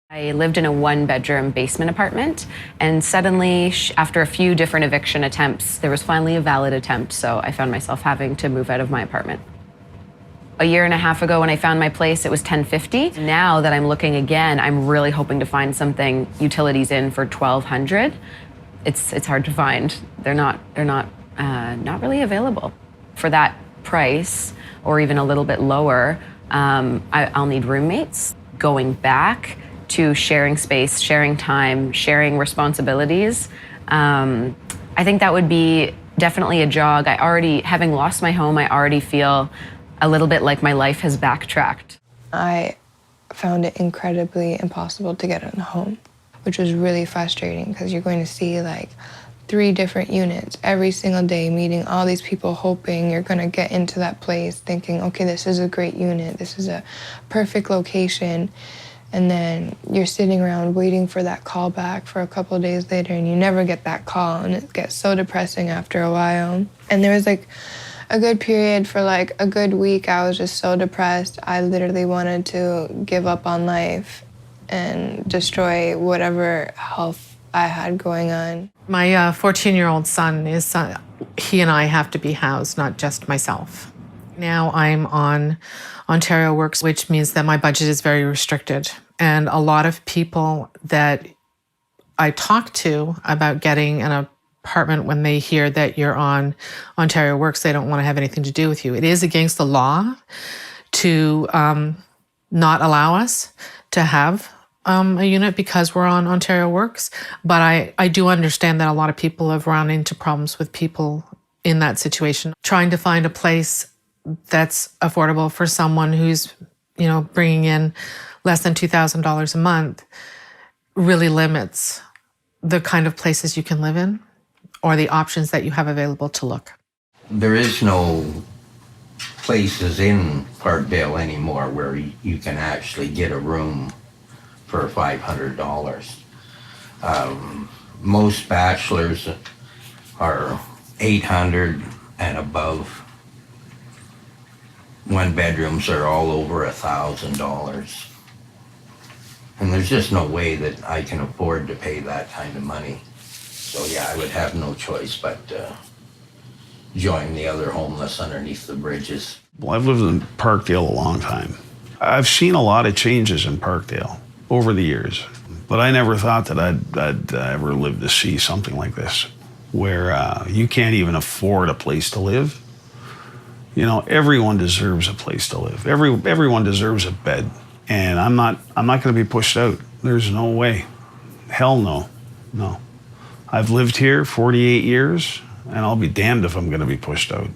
I lived in a one-bedroom basement apartment, and suddenly, after a few different eviction attempts, there was finally a valid attempt, so I found myself having to move out of my apartment. A year and a half ago when I found my place, it was $1,050. Now that I'm looking again, I'm really hoping to find something, utilities in for $1,200. It's hard to find. They're not really available. For that price, or even a little bit lower, I'll need roommates. Going back to sharing space, sharing time, sharing responsibilities. I think that would be definitely a jog. Having lost my home, I already feel a little bit like my life has backtracked. I found it incredibly impossible to get a home, which was really frustrating because you're going to see like 3 different units every single day, meeting all these people, hoping you're going to get into that place, thinking, okay, this is a great unit, this is a perfect location. And then you're sitting around waiting for that call back for a couple of days later, and you never get that call, and it gets so depressing after a while. And there was like a good period for like a good week. I was just so depressed. I literally wanted to give up on life and destroy whatever health I had going on. My 14-year-old son he and I have to be housed, not just myself. Now I'm on Ontario Works, which means that my budget is very restricted. And a lot of people that I talk to about getting an apartment, when they hear that you're on Ontario Works, they don't want to have anything to do with you. It is against the law to not allow us to have a unit because we're on Ontario Works. But I do understand that a lot of people have run into problems with people in that situation. Trying to find a place that's affordable for someone who's, bringing in less than $2,000 a month really limits the kind of places you can live in or the options that you have available to look. There is no places in Parkdale anymore where you can actually get a room for $500. Most bachelors are $800 and above. 1-bedrooms are all over $1,000. And there's just no way that I can afford to pay that kind of money. So yeah, I would have no choice but join the other homeless underneath the bridges. Well, I've lived in Parkdale a long time. I've seen a lot of changes in Parkdale over the years, but I never thought that I'd ever live to see something like this, where you can't even afford a place to live. Everyone deserves a place to live. Everyone deserves a bed. And I'm not going to be pushed out. There's no way. Hell no. No. I've lived here 48 years, and I'll be damned if I'm going to be pushed out.